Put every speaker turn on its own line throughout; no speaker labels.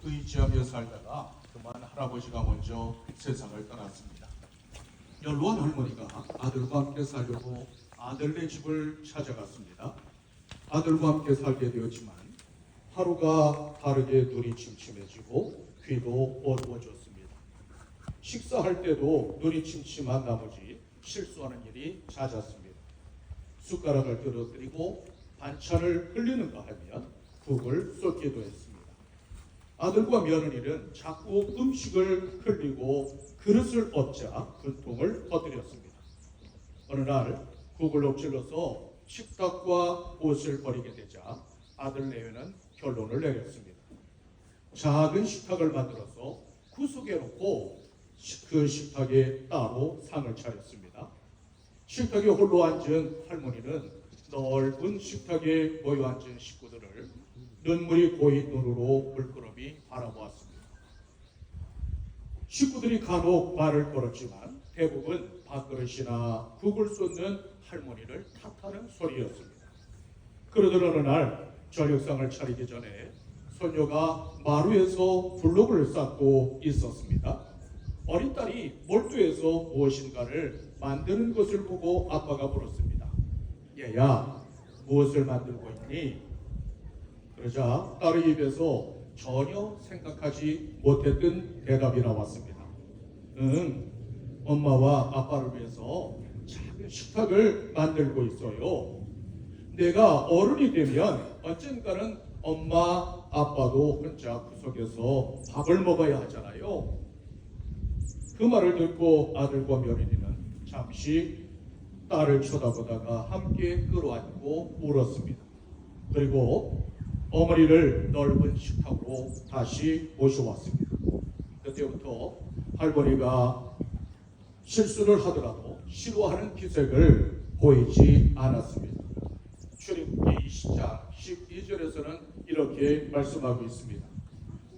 의지하며 살다가 그만 할아버지가 먼저 세상을 떠났습니다. 연로한 할머니가 아들과 함께 살려고 아들네 집을 찾아갔습니다. 아들과 함께 살게 되었지만 하루가 다르게 눈이 침침해지고 귀도 어두워졌습니다. 식사할 때도 눈이 침침한 나머지 실수하는 일이 잦았습니다. 숟가락을 떨어뜨리고 반찬을 흘리는가 하면 국을 쏟기도 했습니다. 아들과 며느리는 자꾸 음식을 흘리고 그릇을 엎자 분통을 터뜨렸습니다. 어느 날 국을 엎질러서 식탁과 옷을 버리게 되자 아들 내외는 결론을 내렸습니다. 작은 식탁을 만들어서 구석에 놓고 그 식탁에 따로 상을 차렸습니다. 식탁에 홀로 앉은 할머니는 넓은 식탁에 모여 앉은 식구들을 눈물이 고인 눈으로 물끄러미 바라보았습니다. 식구들이 간혹 말을 걸었지만 대부분 밥그릇이나 국을 쏟는 할머니를 탓하는 소리였습니다. 그러던 어느 날 저녁상을 차리기 전에 손녀가 마루에서 블록을 쌓고 있었습니다. 어린 딸이 몰두해서 무엇인가를 만드는 것을 보고 아빠가 물었습니다. 얘야, 무엇을 만들고 있니? 그러자 딸의 입에서 전혀 생각하지 못했던 대답이 나왔습니다. 엄마와 아빠를 위해서 작은 식탁을 만들고 있어요. 내가 어른이 되면 언젠가는 엄마, 아빠도 혼자 구석에서 밥을 먹어야 하잖아요. 그 말을 듣고 아들과 며느리는 잠시 딸을 쳐다보다가 함께 끌어안고 울었습니다. 그리고 어머니를 넓은 식탁으로 다시 모셔왔습니다. 그때부터 할머니가 실수를 하더라도 싫어하는 기색을 보이지 않았습니다. 출애굽기 20장 12절에서는 이렇게 말씀하고 있습니다.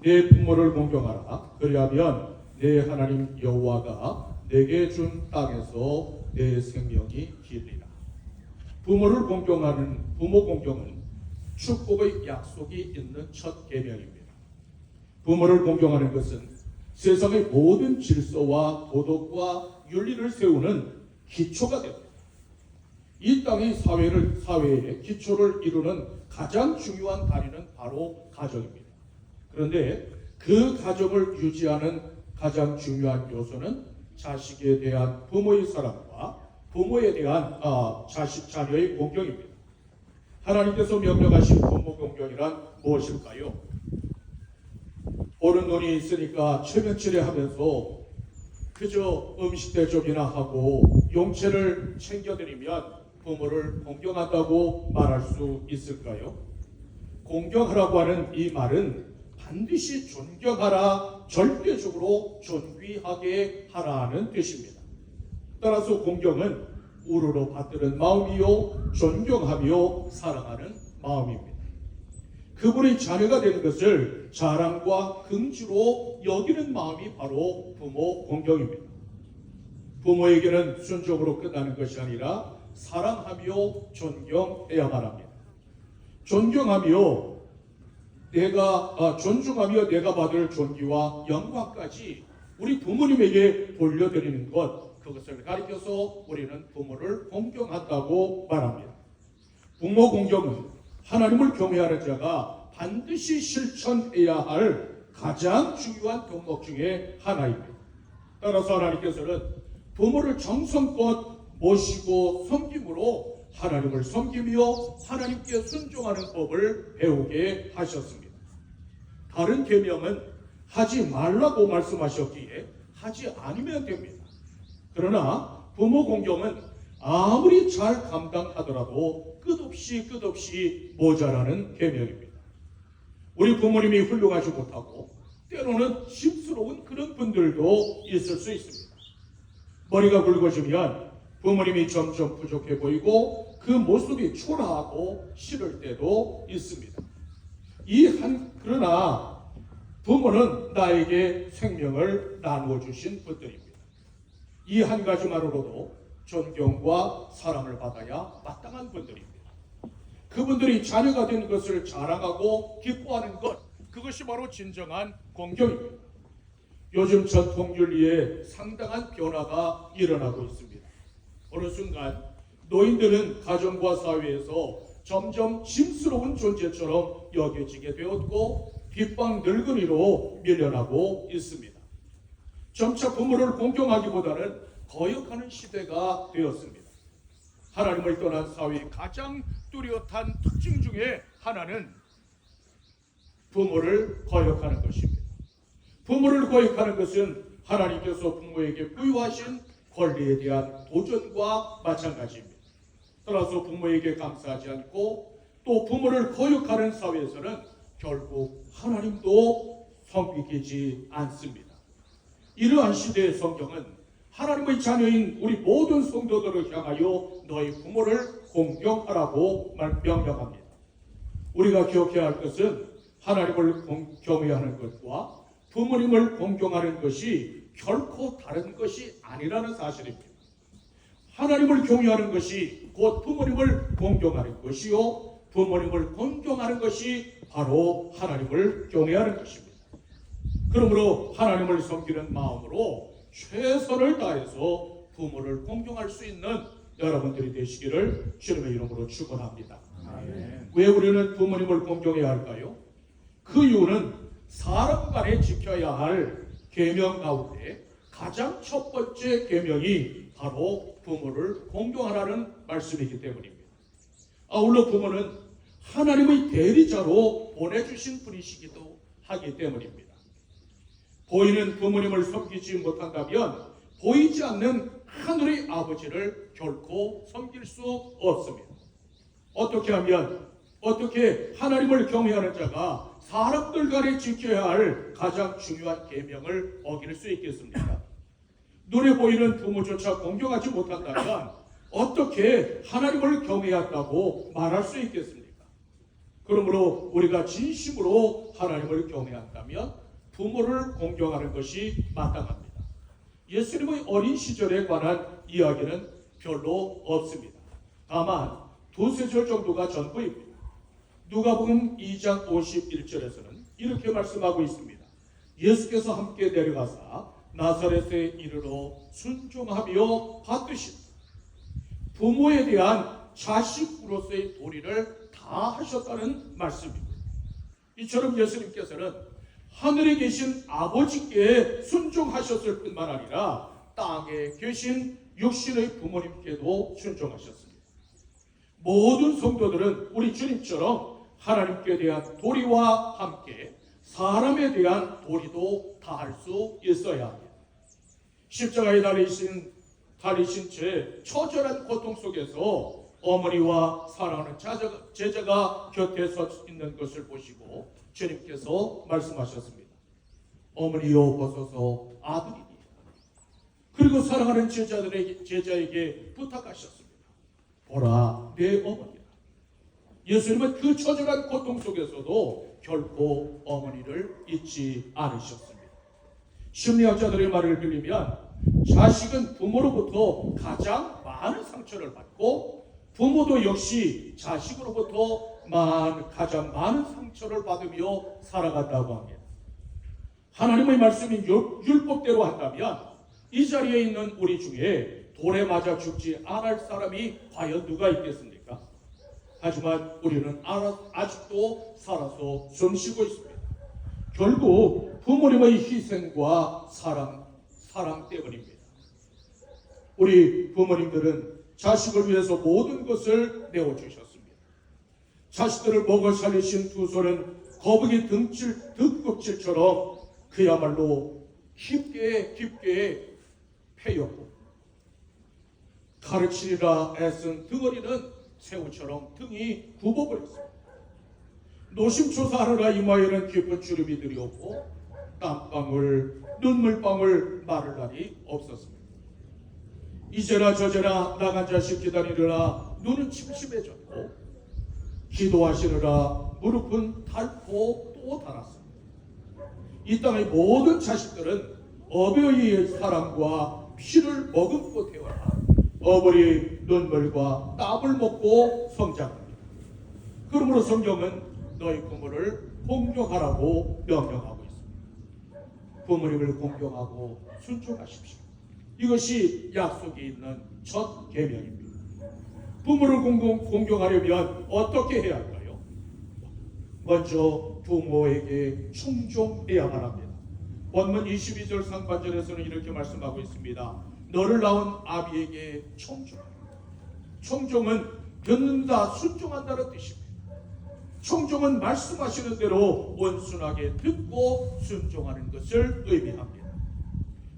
내 부모를 공경하라. 그리하면 내 하나님 여호와가 내게 준 땅에서 내 생명이 길리라. 부모를 공경하는 부모 공경은 축복의 약속이 있는 첫 계명입니다. 부모를 공경하는 것은 세상의 모든 질서와 도덕과 윤리를 세우는 기초가 됩니다. 이 땅의 사회의 기초를 이루는 가장 중요한 다리는 바로 가정입니다. 그런데 그 가정을 유지하는 가장 중요한 요소는 자식에 대한 부모의 사랑과 부모에 대한 자녀의 공경입니다. 하나님께서 명령하신 부모 공경이란 무엇일까요? 보는 눈이 있으니까 체면치레 하면서 그저 음식 대접이나 하고 용체를 챙겨드리면 부모를 공경한다고 말할 수 있을까요? 공경하라고 하는 이 말은 반드시 존경하라, 절대적으로 존귀하게 하라는 뜻입니다. 따라서 공경은 우러러 받드는 마음이요, 존경하며 사랑하는 마음입니다. 그분의 자녀가 되는 것을 자랑과 긍지로 여기는 마음이 바로 부모 공경입니다. 부모에게는 순종으로 끝나는 것이 아니라 사랑하며 존경해야만 합니다. 존중하며 내가 받을 존귀와 영광까지 우리 부모님에게 돌려드리는 것, 그것을 가리켜서 우리는 부모를 공경한다고 말합니다. 부모 공경은 하나님을 경외하는 자가 반드시 실천해야 할 가장 중요한 덕목 중에 하나입니다. 따라서 하나님께서는 부모를 정성껏 모시고 섬김으로 하나님을 섬기며 하나님께 순종하는 법을 배우게 하셨습니다. 다른 계명은 하지 말라고 말씀하셨기에 하지 않으면 됩니다. 그러나 부모 공경은 아무리 잘 감당하더라도 끝없이 모자라는 계명입니다. 우리 부모님이 훌륭하지 못하고 때로는 심스러운 그런 분들도 있을 수 있습니다. 머리가 굵어지면 부모님이 점점 부족해 보이고 그 모습이 초라하고 싫을 때도 있습니다. 그러나 부모는 나에게 생명을 나누어 주신 분들입니다. 이 한 가지만으로도 존경과 사랑을 받아야 마땅한 분들입니다. 그분들이 자녀가 된 것을 자랑하고 기뻐하는 것, 그것이 바로 진정한 공경입니다. 요즘 전통윤리에 상당한 변화가 일어나고 있습니다. 어느 순간 노인들은 가정과 사회에서 점점 짐스러운 존재처럼 여겨지게 되었고 빗방 늙은이로 밀려나고 있습니다. 점차 부모를 공경하기보다는 거역하는 시대가 되었습니다. 하나님을 떠난 사회의 가장 뚜렷한 특징 중에 하나는 부모를 거역하는 것입니다. 부모를 거역하는 것은 하나님께서 부모에게 부여하신 권리에 대한 도전과 마찬가지입니다. 따라서 부모에게 감사하지 않고 또 부모를 거역하는 사회에서는 결국 하나님도 섬기지 않습니다. 이러한 시대의 성경은 하나님의 자녀인 우리 모든 성도들을 향하여 너희 부모를 공경하라고 명령합니다. 우리가 기억해야 할 것은 하나님을 경외하는 것과 부모님을 공경하는 것이 결코 다른 것이 아니라는 사실입니다. 하나님을 경외하는 것이 곧 부모님을 공경하는 것이요, 부모님을 공경하는 것이 바로 하나님을 경외하는 것입니다. 그러므로 하나님을 섬기는 마음으로 최선을 다해서 부모를 공경할 수 있는 여러분들이 되시기를 주님의 이름으로 축원합니다. 왜 우리는 부모님을 공경해야 할까요? 그 이유는 사람 간에 지켜야 할 계명 가운데 가장 첫 번째 계명이 바로 부모를 공경하라는 말씀이기 때문입니다. 아울러 부모는 하나님의 대리자로 보내주신 분이시기도 하기 때문입니다. 보이는 부모님을 섬기지 못한다면 보이지 않는 하늘의 아버지를 결코 섬길 수 없습니다. 어떻게 하나님을 경외하는 자가 사람들 간에 지켜야 할 가장 중요한 계명을 어길 수 있겠습니까? 눈에 보이는 부모조차 공경하지 못한다면 어떻게 하나님을 경외한다고 말할 수 있겠습니까? 그러므로 우리가 진심으로 하나님을 경외한다면 부모를 공경하는 것이 마땅합니다. 예수님의 어린 시절에 관한 이야기는 별로 없습니다. 다만 두세 절 정도가 전부입니다. 누가복음 2장 51절에서는 이렇게 말씀하고 있습니다. 예수께서 함께 내려가사 나사렛에 이르러 순종하며 받드신 부모에 대한 자식으로서의 도리를 다 하셨다는 말씀입니다. 이처럼 예수님께서는 하늘에 계신 아버지께 순종하셨을 뿐만 아니라 땅에 계신 육신의 부모님께도 순종하셨습니다. 모든 성도들은 우리 주님처럼 하나님께 대한 도리와 함께 사람에 대한 도리도 다할 수 있어야 합니다. 십자가에 달리신 채 처절한 고통 속에서 어머니와 사랑하는 제자가 곁에 서 있는 것을 보시고 주님께서 말씀하셨습니다. 어머니여 벗어서 아들이니. 그리고 사랑하는 제자에게 부탁하셨습니다. 보라 내 어머니라. 예수님은 그 처절한 고통 속에서도 결코 어머니를 잊지 않으셨습니다. 심리학자들의 말을 빌리면 자식은 부모로부터 가장 많은 상처를 받고 부모도 역시 자식으로부터 가장 많은 상처를 받으며 살아간다고 합니다. 하나님의 말씀인 율법대로 한다면 이 자리에 있는 우리 중에 돌에 맞아 죽지 않을 사람이 과연 누가 있겠습니까? 하지만 우리는 아직도 살아서 숨쉬고 있습니다. 결국 부모님의 희생과 사랑 때문입니다. 우리 부모님들은 자식을 위해서 모든 것을 내어주셨습니다. 자식들을 먹어 살리신 두 손은 거북이 등껍질처럼 그야말로 깊게 패였고 가르치리라 애쓴 등어리는 새우처럼 등이 굽어버렸습니다. 노심초사하느라 이마에는 깊은 주름이 들이었고 땀방울, 눈물방울 마를 날이 없었습니다. 이제나 저제나 나간 자식 기다리느라 눈은 침침해졌고 기도하시느라 무릎은 닳고 또 닳았습니다. 이 땅의 모든 자식들은 어머니의 사랑과 피를 머금고 태어나 어머니의 눈물과 땀을 먹고 성장합니다. 그러므로 성경은 너희 부모를 공경하라고 명령하고 있습니다. 부모님을 공경하고 순종하십시오. 이것이 약속이 있는 첫 계명입니다. 부모를 공경하려면 어떻게 해야 할까요? 먼저 부모에게 충종해야만 합니다. 본문 22절 상반절에서는 이렇게 말씀하고 있습니다. 너를 낳은 아비에게 충종하라. 충종은 듣는다, 순종한다는 뜻입니다. 충종은 말씀하시는 대로 온순하게 듣고 순종하는 것을 의미합니다.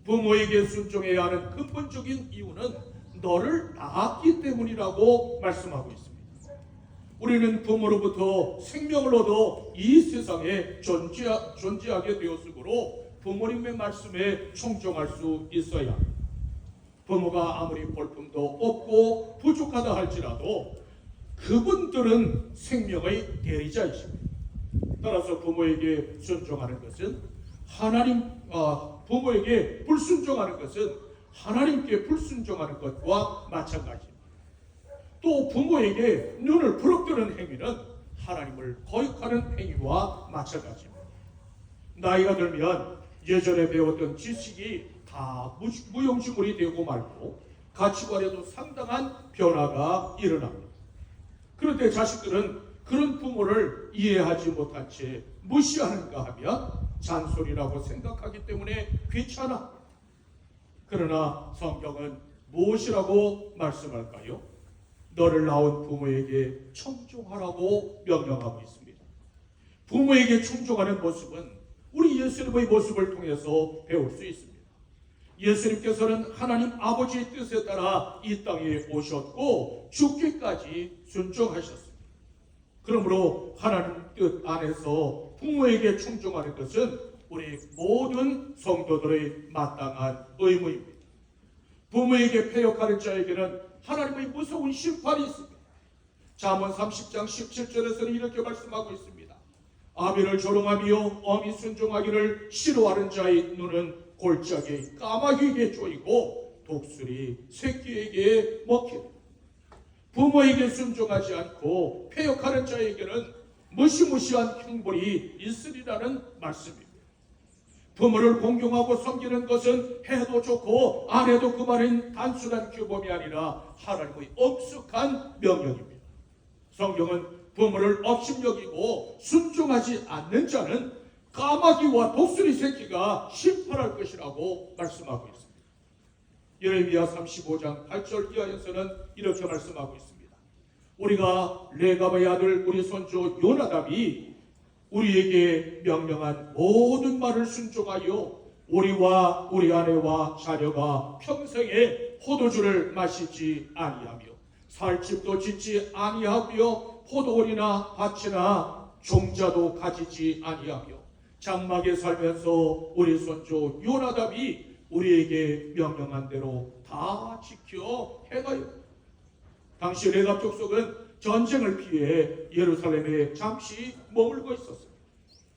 부모에게 순종해야 하는 근본적인 이유는 너를 낳았기 때문이라고 말씀하고 있습니다. 우리는 부모로부터 생명을 얻어 이 세상에 존재하게 되었으므로 부모님의 말씀에 충종할 수 있어야 합니다. 부모가 아무리 볼품도 없고 부족하다 할지라도 그분들은 생명의 대리자이십니다. 따라서 부모에게 순종하는 것은 부모에게 불순종하는 것은 하나님께 불순종하는 것과 마찬가지입니다. 또 부모에게 눈을 부릅뜨는 행위는 하나님을 거역하는 행위와 마찬가지입니다. 나이가 들면 예전에 배웠던 지식이 다 무용지물이 되고 말고 가치관에도 상당한 변화가 일어납니다. 그런데 자식들은 그런 부모를 이해하지 못한 채 무시하는가 하면 잔소리라고 생각하기 때문에 귀찮아. 그러나 성경은 무엇이라고 말씀할까요? 너를 낳은 부모에게 충종하라고 명령하고 있습니다. 부모에게 충종하는 모습은 우리 예수님의 모습을 통해서 배울 수 있습니다. 예수님께서는 하나님 아버지의 뜻에 따라 이 땅에 오셨고 죽기까지 순종하셨습니다. 그러므로 하나님 뜻 안에서 부모에게 충종하는 것은 우리 모든 성도들의 마땅한 의무입니다. 부모에게 패역하는 자에게는 하나님의 무서운 심판이 있습니다. 잠언 30장 17절에서는 이렇게 말씀하고 있습니다. 아비를 조롱하며 어미 순종하기를 싫어하는 자의 눈은 골짜기에 까마귀에게 쪼이고 독수리 새끼에게 먹히라. 부모에게 순종하지 않고 패역하는 자에게는 무시무시한 형벌이 있으리라는 말씀입니다. 부모를 공경하고 섬기는 것은 해도 좋고 안 해도 그만인 단순한 규범이 아니라 하나님의 엄숙한 명령입니다. 성경은 부모를 업신여기고 순종하지 않는 자는 까마귀와 독수리 새끼가 심판할 것이라고 말씀하고 있습니다. 예레미야 35장 8절 이하에서는 이렇게 말씀하고 있습니다. 우리가 레갑의 아들 우리 손주 요나답이 우리에게 명령한 모든 말을 순종하여 우리와 우리 아내와 자녀가 평생에 포도주를 마시지 아니하며 살집도 짓지 아니하며 포도원이나 밭이나 종자도 가지지 아니하며 장막에 살면서 우리 손주 요나답이 우리에게 명령한 대로 다 지켜 행하여. 당시 레갑 족속은 전쟁을 피해 예루살렘에 잠시 머물고 있었습니다.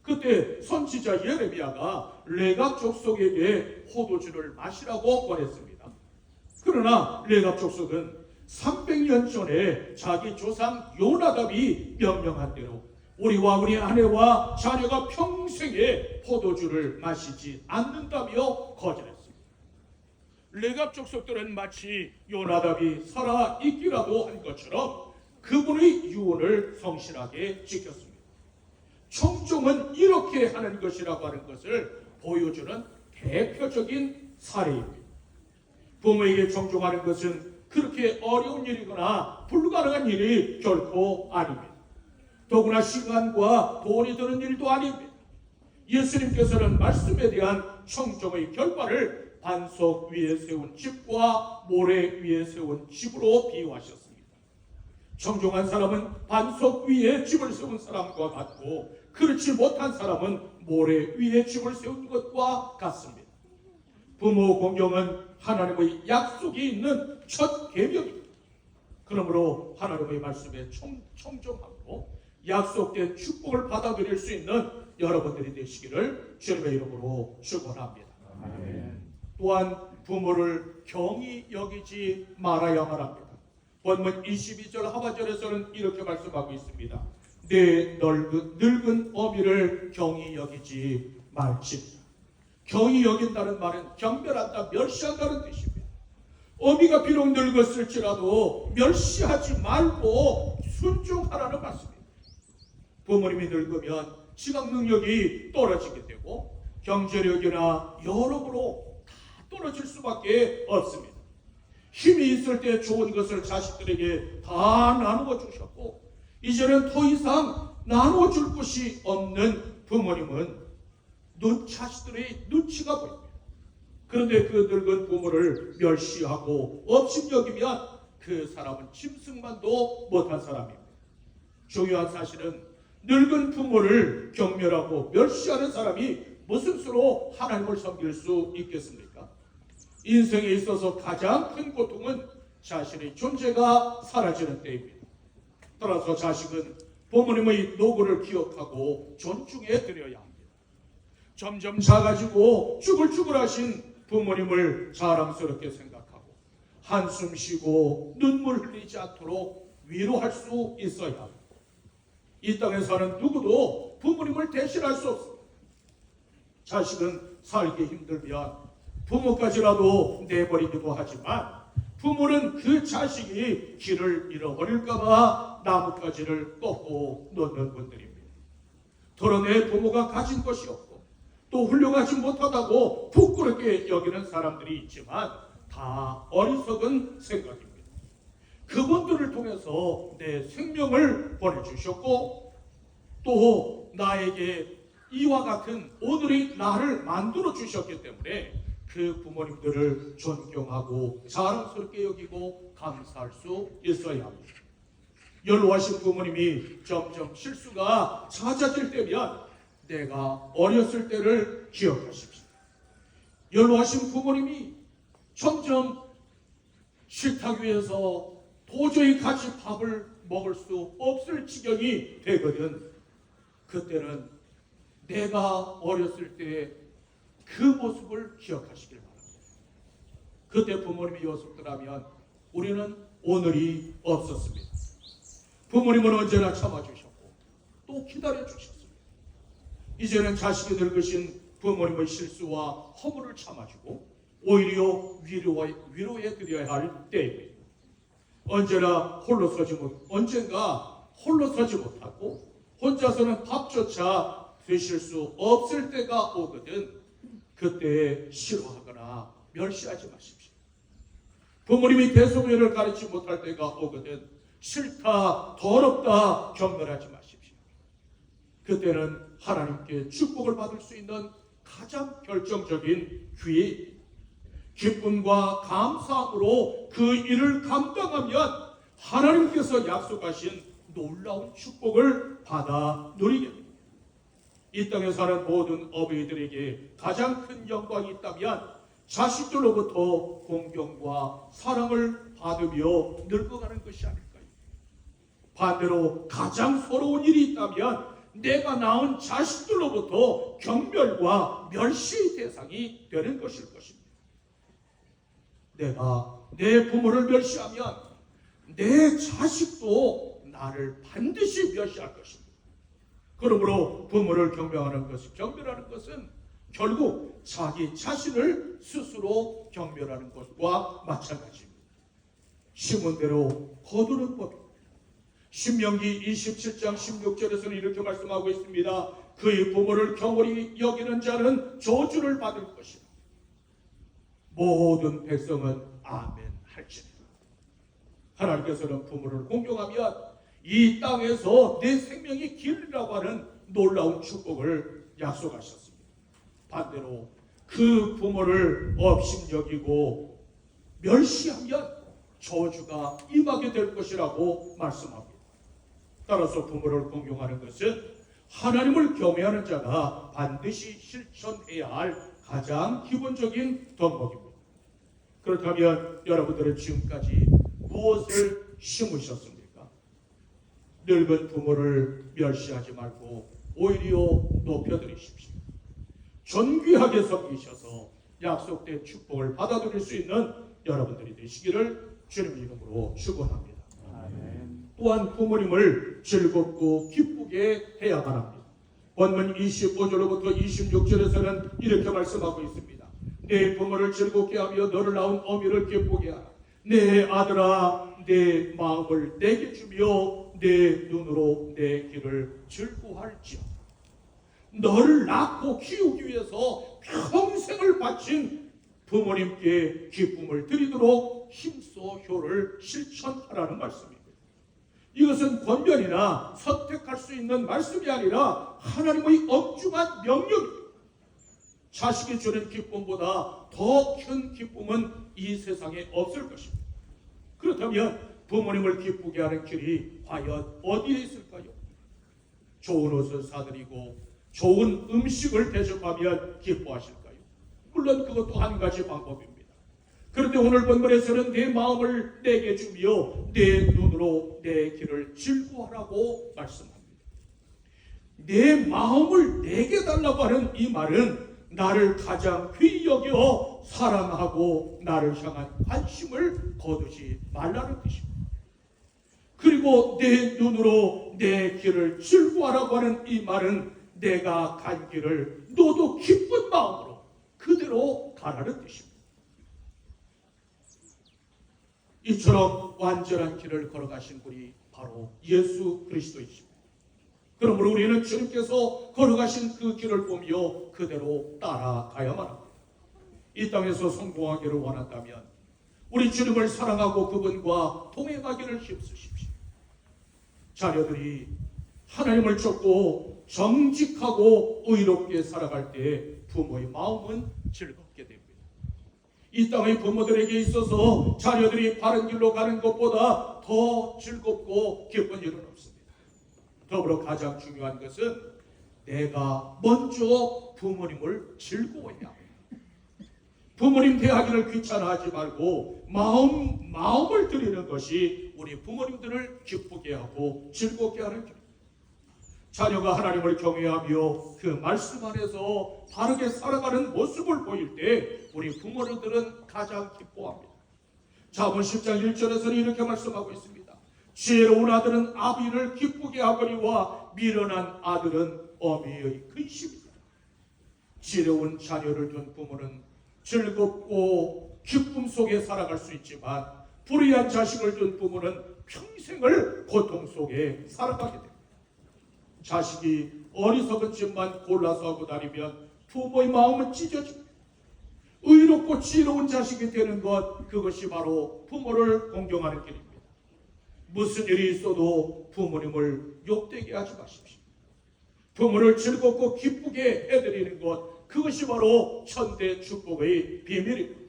그때 선지자 예레미야가 레갑 족속에게 포도주를 마시라고 권했습니다. 그러나 레갑 족속은 300년 전에 자기 조상 요나답이 명령한 대로 우리와 우리 아내와 자녀가 평생에 포도주를 마시지 않는다며 거절했습니다. 레갑 족속들은 마치 요나답이 살아 있기라도 한 것처럼 그분의 유언을 성실하게 지켰습니다. 충종은 이렇게 하는 것이라고 하는 것을 보여주는 대표적인 사례입니다. 부모에게 충종하는 것은 그렇게 어려운 일이거나 불가능한 일이 결코 아닙니다. 더구나 시간과 돈이 드는 일도 아닙니다. 예수님께서는 말씀에 대한 충종의 결과를 반석 위에 세운 집과 모래 위에 세운 집으로 비유하셨습니다. 충종한 사람은 반석 위에 집을 세운 사람과 같고 그렇지 못한 사람은 모래 위에 집을 세운 것과 같습니다. 부모 공경은 하나님의 약속이 있는 첫 계명입니다. 그러므로 하나님의 말씀에 충종하고 약속된 축복을 받아들일 수 있는 여러분들이 되시기를 주님의 이름으로 축원합니다. 또한 부모를 경히 여기지 말아야만 합니다. 본문 22절 하반절에서는 이렇게 말씀하고 있습니다. 내 늙은 어미를 경히 여기지 말지니라. 경히 여긴다는 말은 경멸한다, 멸시한다는 뜻입니다. 어미가 비록 늙었을지라도 멸시하지 말고 순종하라는 말씀입니다. 부모님이 늙으면 지각 능력이 떨어지게 되고 경제력이나 여러모로 다 떨어질 수밖에 없습니다. 힘이 있을 때 좋은 것을 자식들에게 다 나누어 주셨고 이제는 더 이상 나누어 줄 것이 없는 부모님은 자식들의 눈치가 보입니다. 그런데 그 늙은 부모를 멸시하고 업신여기면 그 사람은 짐승만도 못한 사람입니다. 중요한 사실은 늙은 부모를 경멸하고 멸시하는 사람이 무슨 수로 하나님을 섬길 수 있겠습니까? 인생에 있어서 가장 큰 고통은 자신의 존재가 사라지는 때입니다. 따라서 자식은 부모님의 노고를 기억하고 존중해 드려야 합니다. 점점 작아지고 쭈글쭈글하신 부모님을 자랑스럽게 생각하고 한숨 쉬고 눈물 흘리지 않도록 위로할 수 있어야 합니다. 이 땅에 사는 누구도 부모님을 대신할 수 없습니다. 자식은 살기 힘들면 부모까지라도 내버리기도 하지만 부모는 그 자식이 길을 잃어버릴까봐 나뭇가지를 꺾고 놓는 분들입니다. 더러 내 부모가 가진 것이 없고 또 훌륭하지 못하다고 부끄럽게 여기는 사람들이 있지만 다 어리석은 생각입니다. 그분들을 통해서 내 생명을 보내주셨고 또 나에게 이와 같은 오늘의 나를 만들어 주셨기 때문에 그 부모님들을 존경하고 자랑스럽게 여기고 감사할 수 있어야 합니다. 연로하신 부모님이 점점 실수가 잦아질 때면 내가 어렸을 때를 기억하십시오. 연로하신 부모님이 점점 식탁 위에서 도저히 같이 밥을 먹을 수 없을 지경이 되거든. 그때는 내가 어렸을 때 그 모습을 기억하시길 바랍니다. 그때 부모님이 없었더라면 우리는 오늘이 없었습니다. 부모님은 언제나 참아주셨고 또 기다려주셨습니다. 이제는 자식이 늙으신 부모님의 실수와 허물을 참아주고 오히려 위로해 드려야 할 때입니다. 언젠가 홀로 서지 못하고 혼자서는 밥조차 드실 수 없을 때가 오거든 그때 싫어하거나 멸시하지 마십시오. 부모님이 대소변을 가리지 못할 때가 오거든 싫다, 더럽다, 경멸하지 마십시오. 그때는 하나님께 축복을 받을 수 있는 가장 결정적인 기회입니다. 기쁨과 감사함으로 그 일을 감당하면 하나님께서 약속하신 놀라운 축복을 받아 누리게 됩니다. 이 땅에 사는 모든 어머니들에게 가장 큰 영광이 있다면 자식들로부터 공경과 사랑을 받으며 늙어가는 것이 아닐까요? 반대로 가장 서러운 일이 있다면 내가 낳은 자식들로부터 경멸과 멸시의 대상이 되는 것일 것입니다. 내가 내 부모를 멸시하면 내 자식도 나를 반드시 멸시할 것입니다. 그러므로 부모를 경멸하는 것은 결국 자기 자신을 스스로 경멸하는 것과 마찬가지입니다. 심은 대로 거두는 법입니다. 신명기 27장 16절에서는 이렇게 말씀하고 있습니다. 그의 부모를 경홀히 여기는 자는 저주를 받을 것이다. 모든 백성은 아멘 할지니라. 하나님께서는 부모를 공경하면 이 땅에서 내 생명이 길이라고 하는 놀라운 축복을 약속하셨습니다. 반대로 그 부모를 업신여기고 멸시하면 저주가 임하게 될 것이라고 말씀합니다. 따라서 부모를 공경하는 것은 하나님을 경외하는 자가 반드시 실천해야 할 가장 기본적인 덕목입니다. 그렇다면 여러분들은 지금까지 무엇을 심으셨습니까? 늙은 부모를 멸시하지 말고 오히려 높여드리십시오. 존귀하게 섬기셔서 약속된 축복을 받아들일 수 있는 여러분들이 되시기를 주님의 이름으로 축원합니다. 또한 부모님을 즐겁고 기쁘게 기쁘게 해야만 합니다. 본문 25절로부터 26절에서는 이렇게 말씀하고 있습니다. 내 부모를 즐겁게 하며 너를 낳은 어미를 기쁘게 하라. 내 아들아 내 마음을 내게 주며 내 눈으로 내 길을 즐거워할지어. 너를 낳고 키우기 위해서 평생을 바친 부모님께 기쁨을 드리도록 힘써 효를 실천하라는 말씀입니다. 이것은 권면이나 선택할 수 있는 말씀이 아니라 하나님의 엄중한 명령입니다. 자식이 주는 기쁨보다 더 큰 기쁨은 이 세상에 없을 것입니다. 그렇다면 부모님을 기쁘게 하는 길이 과연 어디에 있을까요? 좋은 옷을 사드리고 좋은 음식을 대접하면 기뻐하실까요? 물론 그것도 한 가지 방법입니다. 그런데 오늘 본문에서는 내 마음을 내게 주며 내 눈으로 내 길을 즐거워하라고 말씀합니다. 내 마음을 내게 달라고 하는 이 말은 나를 가장 귀히 여겨 사랑하고 나를 향한 관심을 거두지 말라는 뜻입니다. 그리고 내 눈으로 내 길을 즐거워하라고 하는 이 말은 내가 간 길을 너도 기쁜 마음으로 그대로 가라는 뜻입니다. 이처럼 완전한 길을 걸어가신 분이 바로 예수 그리스도이십니다. 그러므로 우리는 주님께서 걸어가신 그 길을 보며 그대로 따라가야만 합니다. 이 땅에서 성공하기를 원한다면 우리 주님을 사랑하고 그분과 동행하기를 힘쓰십시오. 자녀들이 하나님을 쫓고 정직하고 의롭게 살아갈 때 부모의 마음은 즐겁게 됩니다. 이 땅의 부모들에게 있어서 자녀들이 바른 길로 가는 것보다 더 즐겁고 기쁜 일은 없습니다. 더불어 가장 중요한 것은 내가 먼저 부모님을 즐거워해야 합니다. 부모님 대하기를 귀찮아하지 말고 마음을 드리는 것이 우리 부모님들을 기쁘게 하고 즐겁게 하는 길입니다. 자녀가 하나님을 경외하며 그 말씀 안에서 바르게 살아가는 모습을 보일 때 우리 부모님들은 가장 기뻐합니다. 잠언 10장 1절에서는 이렇게 말씀하고 있습니다. 지혜로운 아들은 아비를 기쁘게 하거니와 미련한 아들은 어미의 근심이다. 지혜로운 자녀를 둔 부모는 즐겁고 기쁨 속에 살아갈 수 있지만 불의한 자식을 둔 부모는 평생을 고통 속에 살아가게 됩니다. 자식이 어리석은 짓만 골라서 하고 다니면 부모의 마음은 찢어집니다. 의롭고 지혜로운 자식이 되는 것, 그것이 바로 부모를 공경하는 길입니다. 무슨 일이 있어도 부모님을 욕되게 하지 마십시오. 부모를 즐겁고 기쁘게 해드리는 것, 그것이 바로 천대 축복의 비밀입니다.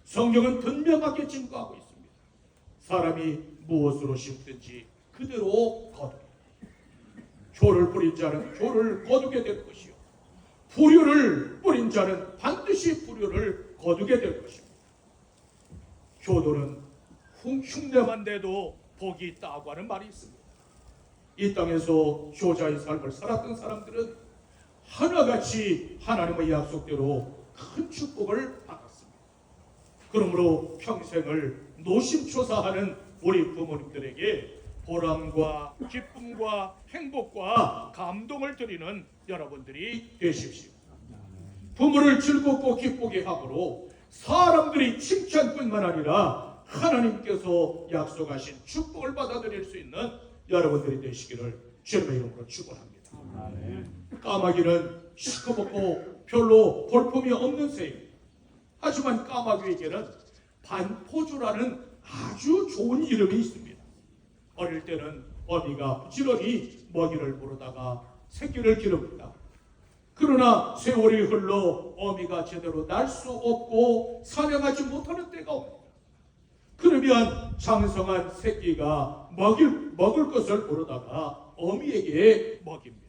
성경은 분명하게 증거하고 있습니다. 사람이 무엇으로 심든지 그대로 거두게, 효를 뿌린 자는 효를 거두게 될 것이요 불효를 뿌린 자는 반드시 불효를 거두게 될 것입니다. 효도는 흉내만 내도 복이 있다고 하는 말이 있습니다. 이 땅에서 효자의 삶을 살았던 사람들은 하나같이 하나님의 약속대로 큰 축복을 받았습니다. 그러므로 평생을 노심초사하는 우리 부모님들에게 보람과 기쁨과 행복과 감동을 드리는 여러분들이 되십시오. 부모를 즐겁고 기쁘게 하므로 사람들이 칭찬뿐만 아니라 하나님께서 약속하신 축복을 받아들일 수 있는 여러분들이 되시기를 주님의 이름으로 축원합니다. 까마귀는 시커멓고 별로 볼품이 없는 새입니다. 하지만 까마귀에게는 반포주라는 아주 좋은 이름이 있습니다. 어릴 때는 어미가 부지런히 먹이를 부르다가 새끼를 기릅니다. 그러나 세월이 흘러 어미가 제대로 날 수 없고 사냥하지 못하는 때가 옵니다. 그러면 장성한 새끼가 먹을 것을 부르다가 어미에게 먹입니다.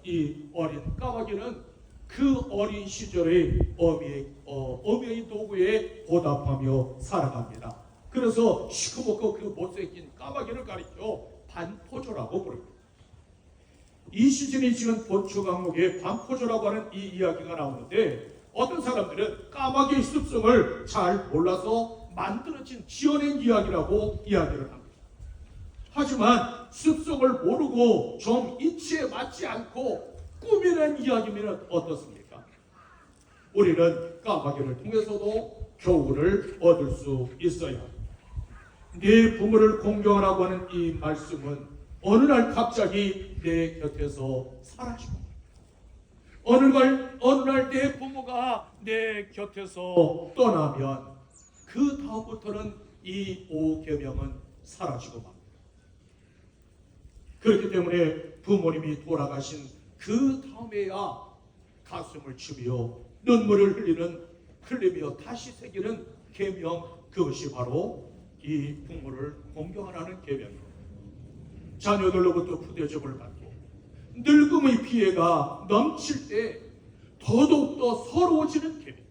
이 어린 까마귀는 그 어린 시절에 어미의 도구에 보답하며 살아갑니다. 그래서 시커멓고 그 못생긴 까마귀를 가리켜 반포조라고 부릅니다. 이 시즌이 지은 본초 강목에 반포조라고 하는 이 이야기가 나오는데 어떤 사람들은 까마귀의 습성을 잘 몰라서 만들어진 지어낸 이야기라고 이야기를 합니다. 하지만 습성을 모르고 좀 이치에 맞지 않고 꾸미는 이야기면 어떻습니까? 우리는 까마귀를 통해서도 교훈을 얻을 수 있어야 합니다. 네 부모를 공경하라고 하는 이 말씀은 어느 날 갑자기 내 곁에서 사라지고 어느 날 내 부모가 내 곁에서 떠나면 그 다음부터는 이 5계명은 사라지고 맙니다. 그렇기 때문에 부모님이 돌아가신 그 다음에야 가슴을 치며 눈물을 흘리며 다시 새기는 계명, 그것이 바로 이 부모를 공경하라는 계명입니다. 자녀들로부터 부대접을 받고 늙음의 피해가 넘칠 때 더더욱더 서러워지는 계명.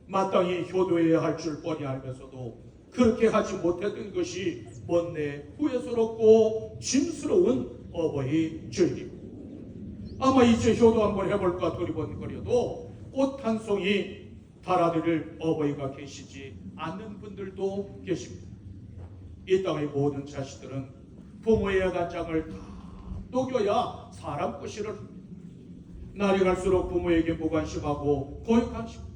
마땅히 효도해야 할 줄 뻔히 알면서도 그렇게 하지 못했던 것이 못내 후회스럽고 짐스러운 어버이 죄입니다. 아마 이제 효도 한번 해볼까 두리번거려도 꽃 한 송이 달아드릴 어버이가 계시지 않는 분들도 계십니다. 이 땅의 모든 자식들은 부모의 야간장을 다 녹여야 사람 꼬시를 합니다. 날이 갈수록 부모에게 무관심하고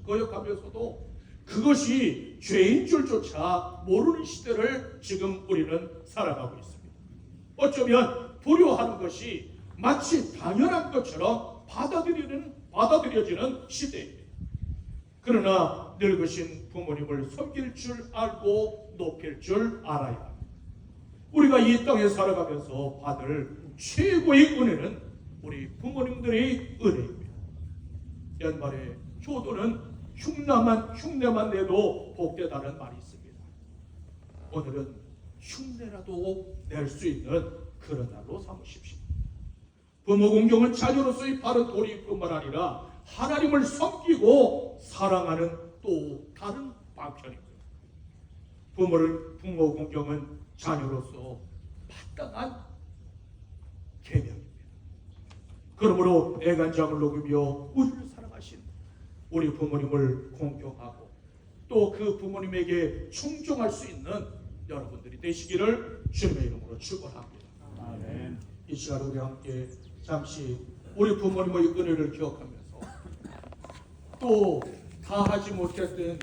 거역하면서도 그것이 죄인 줄조차 모르는 시대를 지금 우리는 살아가고 있습니다. 어쩌면 불효하는 것이 마치 당연한 것처럼 받아들여지는 시대입니다. 그러나 늙으신 부모님을 섬길 줄 알고 높일 줄 알아야 합니다. 우리가 이 땅에 살아가면서 받을 최고의 은혜는 우리 부모님들의 은혜입니다. 연말에 효도는 흉내만 내도 복되다는 말이 있습니다. 오늘은 흉내라도 낼 수 있는 그런 날로 삼으십시오. 부모 공경은 자녀로서의 바른 도리뿐만 아니라 하나님을 섬기고 사랑하는 또 다른 방편입니다. 부모 공경은 자녀로서 마땅한 계명입니다. 그러므로 애간장을 녹이며 우리를 사랑하신 우리 부모님을 공경하고 또 그 부모님에게 충종할 수 있는 여러분들이 되시기를 주님의 이름으로 축원합니다. 아멘. 이 시간 우리 함께 잠시 우리 부모님의 은혜를 기억하면서 또 다 하지 못했던